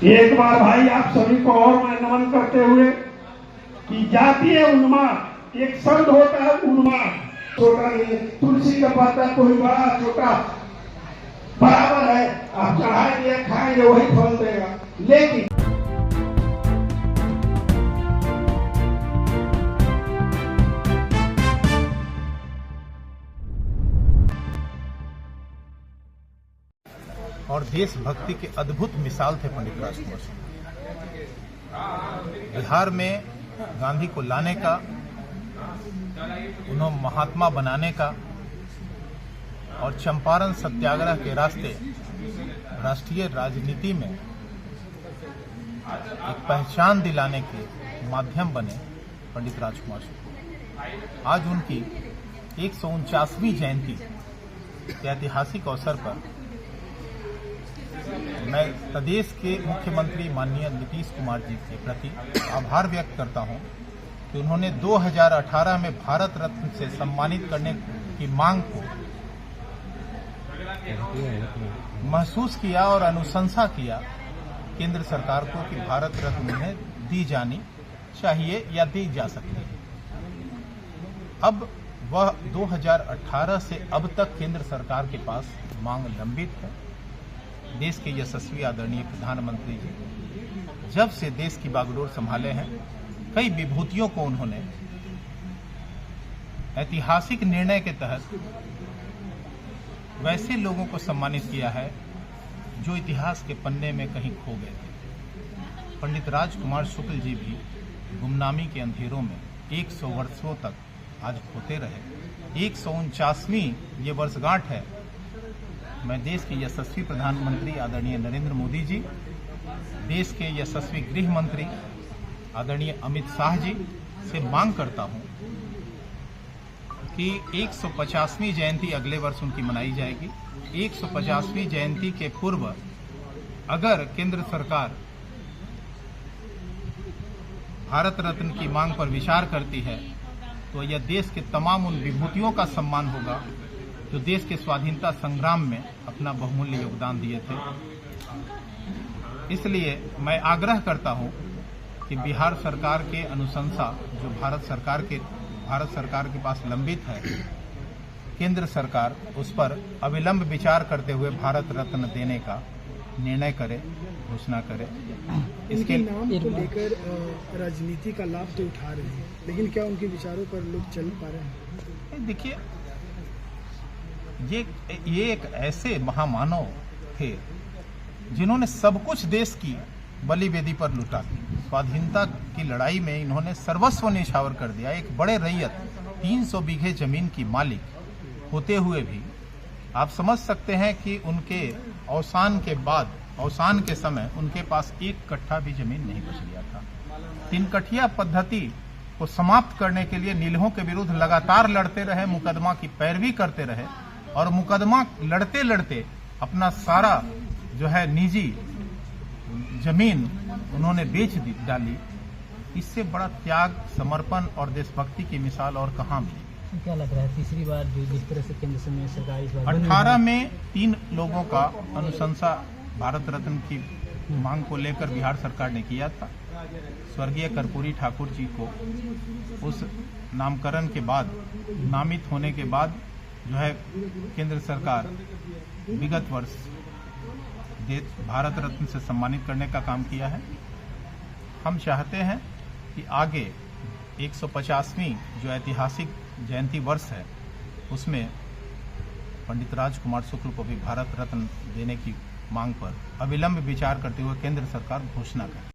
एक बार भाई आप सभी को और मैं नमन करते हुए कि जातीय उन्माद एक शब्द होता है, उन्माद छोटा नहीं, तुलसी का पत्ता कोई बड़ा छोटा बराबर है, आप चढ़ाएंगे खाएंगे वही फल देगा। लेकिन और देशभक्ति के अद्भुत मिसाल थे पंडित राजकुमार सिंह। बिहार में गांधी को लाने का, उन्हें महात्मा बनाने का और चंपारण सत्याग्रह के रास्ते राष्ट्रीय राजनीति में एक पहचान दिलाने के माध्यम बने पंडित राजकुमार सिंह। आज उनकी 149वीं जयंती के ऐतिहासिक अवसर पर मैं प्रदेश के मुख्यमंत्री माननीय नीतीश कुमार जी के प्रति आभार व्यक्त करता हूं कि उन्होंने 2018 में भारत रत्न से सम्मानित करने की मांग को महसूस किया और अनुशंसा किया केंद्र सरकार को कि भारत रत्न उन्हें दी जानी चाहिए या दी जा सकती है। अब वह 2018 से अब तक केंद्र सरकार के पास मांग लंबित है। देश के यशस्वी आदरणीय प्रधानमंत्री जी जब से देश की बागडोर संभाले हैं, कई विभूतियों को उन्होंने ऐतिहासिक निर्णय के तहत वैसे लोगों को सम्मानित किया है जो इतिहास के पन्ने में कहीं खो गए थे। पंडित राजकुमार शुक्ल जी भी गुमनामी के अंधेरों में 100 वर्षों तक आज खोते रहे। 149वीं ये वर्षगांठ है। मैं देश के यशस्वी प्रधानमंत्री आदरणीय नरेंद्र मोदी जी, देश के यशस्वी गृह मंत्री आदरणीय अमित शाह जी से मांग करता हूं कि 150वीं जयंती अगले वर्ष उनकी मनाई जाएगी। 150वीं जयंती के पूर्व अगर केंद्र सरकार भारत रत्न की मांग पर विचार करती है तो यह देश के तमाम उन विभूतियों का सम्मान होगा जो देश के स्वाधीनता संग्राम में अपना बहुमूल्य योगदान दिए थे। इसलिए मैं आग्रह करता हूं कि बिहार सरकार के अनुशंसा जो भारत सरकार के पास लंबित है, केंद्र सरकार उस पर अविलंब विचार करते हुए भारत रत्न देने का निर्णय करे, घोषणा करे। इसके नाम को लेकर राजनीति का लाभ तो उठा रहे हैं, लेकिन क्या उनके विचारों पर लोग चल पा रहे हैं? देखिए, ये एक ऐसे महामानव थे जिन्होंने सब कुछ देश की बलि वेदी पर लुटा। स्वाधीनता की लड़ाई में इन्होंने सर्वस्व न्यौछावर कर दिया। एक बड़े रैयत 300 बीघे जमीन की मालिक होते हुए भी आप समझ सकते हैं कि उनके अवसान के समय उनके पास 1 कट्ठा भी जमीन नहीं बच गया था। 3 कठिया पद्धति को समाप्त करने के लिए नीलहों के विरुद्ध लगातार लड़ते रहे, मुकदमा की पैरवी करते रहे और मुकदमा लड़ते लड़ते अपना सारा जो है निजी जमीन उन्होंने बेच डाली। इससे बड़ा त्याग, समर्पण और देशभक्ति की मिसाल और कहां भी। क्या लग रहा है तीसरी बार जिस तरह से केंद्र में सरकार इस बार 18 में 3 लोगों का अनुशंसा भारत रत्न की मांग को लेकर बिहार सरकार ने किया था। स्वर्गीय कर्पूरी ठाकुर जी को उस नामकरण के बाद, नामित होने के बाद जो है केंद्र सरकार विगत वर्ष भारत रत्न से सम्मानित करने का काम किया है। हम चाहते हैं कि आगे 150वीं जो ऐतिहासिक जयंती वर्ष है उसमें पंडित राजकुमार शुक्ल को भी भारत रत्न देने की मांग पर अविलंब विचार करते हुए केंद्र सरकार घोषणा करे।